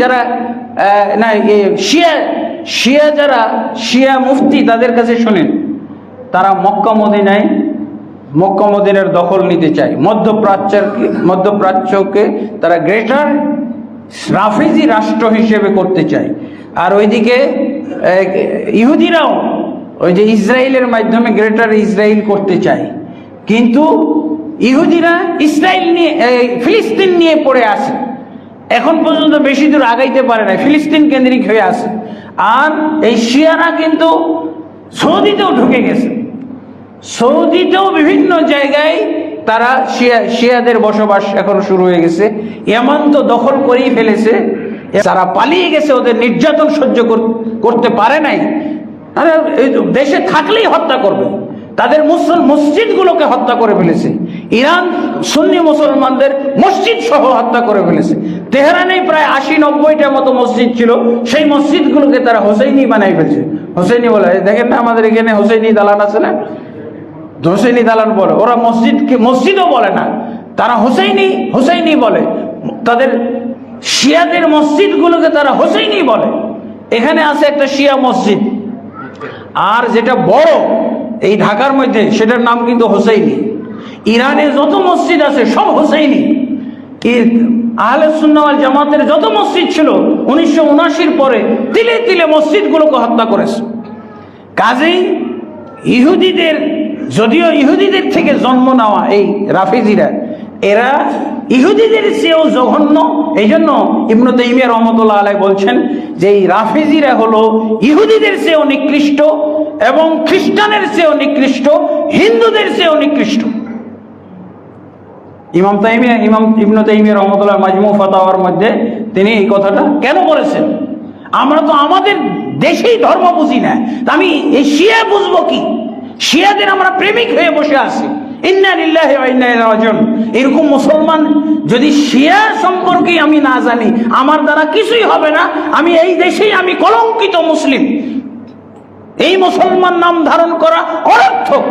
যারা শিয়া যারা শিয়া মুফতি তাদের কাছে শোনেন, তারা মক্কা মদিনার দখল নিতে চায়। মধ্যপ্রাচ্যকে তারা গ্রেটার রাফেজি রাষ্ট্র হিসেবে করতে চায়। আর ওইদিকে ইহুদিরাও ওই যে ইসরায়েলের মাধ্যমে গ্রেটার ইসরায়েল করতে চায়। কিন্তু ইহুদিরা ফিলিস্তিন নিয়ে পড়ে আছে, এখন পর্যন্ত বেশি দূর আগাইতে পারে না, ফিলিস্তিন কেন্দ্রিক হয়ে আছে। আর এই শিয়ারা কিন্তু সৌদিতেও ঢুকে গেছে, সৌদিতেও বিভিন্ন জায়গায় তারা শিয়াদের বসবাস এখন শুরু হয়ে গেছে। ইয়ামান তো দখল করেই ফেলেছে, তারা পালিয়ে গেছে, ওদের নির্যাতন সহ্য করতে পারে নাই। দেশে থাকলেই হত্যা করবে, তাদের মসজিদগুলোকে হত্যা করে ফেলেছে। ইরান সুন্নি মুসলমানদের মসজিদ সহ হত্যা করে ফেলেছে। তেহরানে প্রায় 80-90টা মতো মসজিদ ছিল, সেই মসজিদগুলোকে তারা হোসেইনি বানাই ফেলছে। হোসেইনি বলে, দেখেন না আমাদের এখানে হোসেইনি দালান আছে না, হোসেইনি দালান বলে। ওরা মসজিদও বলে না, তারা হোসেইনি বলে। তাদের শিয়াদের মসজিদগুলোকে তারা হোসেইনি বলে। এখানে আছে একটা শিয়া মসজিদ, আর যেটা বড় এই ঢাকার মধ্যে সেটার নাম কিন্তু হোসেইনি। ইরানে যত মসজিদ আছে সব হোসেইনি। আহলে সুন্নাহ ওয়াল জামাতের যত মসজিদ ছিল 1979 পরে তিলে তিলে মসজিদগুলোকে হত্যা করেছে। কাজেই ইহুদিদের, যদিও ইহুদিদের থেকে জন্ম নেওয়া এই রাফেজিরা, এরা ইহুদিদের চেয়েও জঘন্য। এই জন্য ইবনে তাইমিয়া রাহমাতুল্লাহ আলাইহি বলছেন যে এই রাফেজিরা হলো ইহুদিদের চেয়েও নিকৃষ্ট এবং খ্রিস্টানের চেয়েও নিকৃষ্ট, হিন্দুদের চেয়েও নিকৃষ্ট। ইমাম ইবনে তাইমিয়া রাহমাতুল্লাহ মাজমু ফাতাওয়ার মধ্যে তিনি এই কথাটা কেন বলেছেন? আমরা তো আমাদের দেশেই ধর্ম বুঝি না, আমি এই শিয়া বুঝবো কি? শিয়াদের আমরা প্রেমিক হয়ে বসে আছি। ইন্না লিল্লাহি ওয়া ইন্না ইলাইহি রাজিউন। এরকম মুসলমান যদি শিয়া সম্পর্কে আমি না জানি, আমার দ্বারা কিছুই হবে না। আমি এই দেশেই আমি কলঙ্কিত মুসলিম। এই মুসলমান নাম ধারণ করা অনর্থক,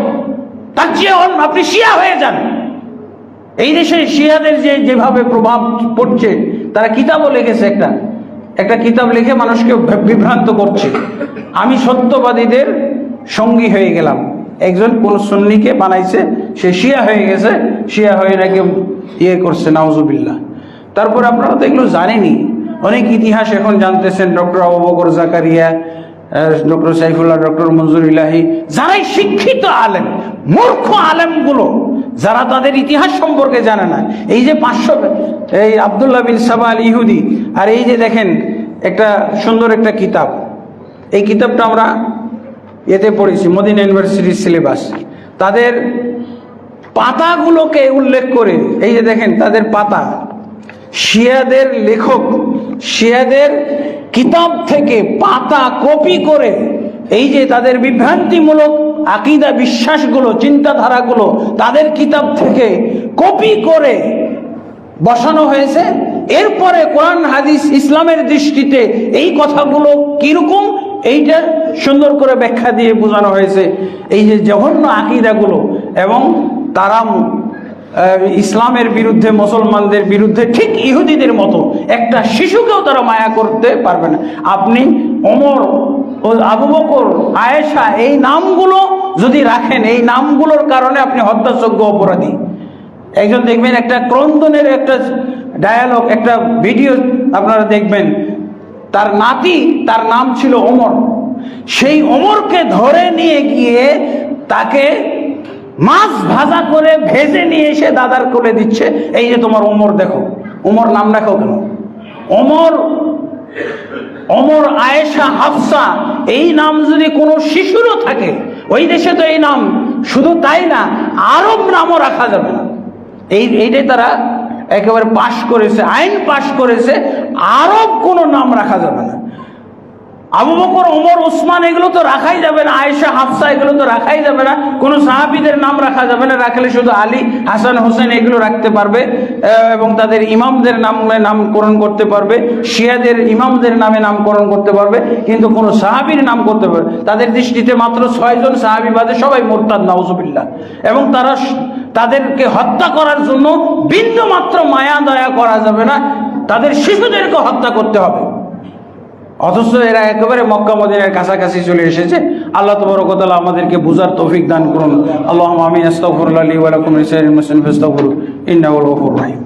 তার চেয়ে আপনি শিয়া হয়ে যান। এই দেশে শিয়াদের যেভাবে প্রভাব পড়ছে, তারা কিতাবও লিখেছে, একটা কিতাব লিখে মানুষকে বিভ্রান্ত করছে। আমি সত্যবাদীদের সঙ্গী হয়ে গেলাম। একজন কোন সুন্নিকে বানাইছে, সে শিয়া হয়ে গেছে, শিয়া হয়ে নাকি করছে, নাউজুবিল্লাহ। তারপর আপনারা তো এগুলো জানেনই, অনেক ইতিহাস এখন জানতেছেন। Doctor Abu Bakr Zakaria, doctor Saifullah, doctor Manzoor Elahi, যারাই শিক্ষিত আলেম, মূর্খ আলেমগুলো যারা তাদের ইতিহাস সম্পর্কে জানে না। এই যে 500 এই আব্দুল্লাহ বিন সাবা আল ইহুদি, আর এই যে দেখেন একটা সুন্দর একটা কিতাব, এই কিতাবটা আমরা এতে পড়েছি, মদিনা ইউনিভার্সিটির সিলেবাস। তাদের পাতাগুলোকে উল্লেখ করে, এই যে দেখেন তাদের পাতা, শিয়াদের লেখক শিয়াদের কিতাব থেকে পাতা কপি করে, এই যে তাদের বিভ্রান্তিমূলক আকীদা বিশ্বাসগুলো, চিন্তাধারাগুলো তাদের কিতাব থেকে কপি করে বসানো হয়েছে। এরপরে কোরআন হাদিস ইসলামের দৃষ্টিতে এই কথাগুলো কিরকম, এইটা সুন্দর করে ব্যাখ্যা দিয়ে বোঝানো হয়েছে। এই যে জঘন্য আকীদাগুলো, এবং তারা ইসলামের বিরুদ্ধে, মুসলমানদের বিরুদ্ধে, ঠিক ইহুদিদের মতো একটা শিশুকেও তারা মায়া করতে পারবে না। আপনি ওমর ও আবু বকর, আয়েশা, এই নামগুলো যদি রাখেন, এই নামগুলোর কারণে আপনি হত্যাযোগ্য অপরাধী। একজন দেখবেন একটা ক্রন্দনের একটা ডায়ালগ, একটা ভিডিও আপনারা দেখবেন, তার নাতি, তার নাম ছিল ওমর, সেই ওমরকে ধরে নিয়ে গিয়ে তাকে মাছ ভাজা করে ভেজে নিয়ে এসে দাদার কোলে দিচ্ছে, এই যে তোমার ওমর, দেখো ওমর নাম রাখো কেন? ওমর, আয়েশা, হাফসা, এই নাম যদি কোনো শিশুরও থাকে, ওই দেশে তো এই নাম, শুধু তাই না, আরব নামও রাখা যাবে না। এইটাই তারা একেবারে পাশ করেছে, আইন পাশ করেছে, আরব কোনো নাম রাখা যাবে না। আবু বকর, ওমর, ওসমান এগুলো তো রাখাই যাবে না, আয়েশা, হাফসা এগুলো তো রাখাই যাবে না, কোনো সাহাবীদের নাম রাখা যাবে না। রাখলে শুধু আলী, হাসান, হোসেন এগুলো রাখতে পারবে, এবং তাদের ইমামদের নামে নামকরণ করতে পারবে, শিয়াদের ইমামদের নামে নামকরণ করতে পারবে, কিন্তু কোনো সাহাবীর নাম করতে পারবে। তাদের দৃষ্টিতে মাত্র 6 জন সাহাবী বাদে সবাই মুরতাদ, নাউজুবিল্লাহ। এবং তাদেরকে হত্যা করার জন্য বিন্দু মাত্র মায়া দয়া করা যাবে না। তাদের শিশুদেরকে হত্যা করতে হবে। অথচ এরা একেবারে মক্কা মদিনার কাছাকাছি চলে এসেছে। আল্লাহ তাবারক ওয়া তাআলা আমাদেরকে বুঝার তৌফিক দান করুন। আল্লাহুম্মা আমিন। আস্তাগফিরুল্লাহ লি ওয়া লাকুম লিসাইরিল মুসলিমিন ফাস্তাগফিরু ইন্নাহু হুল গফুরুর রহিম।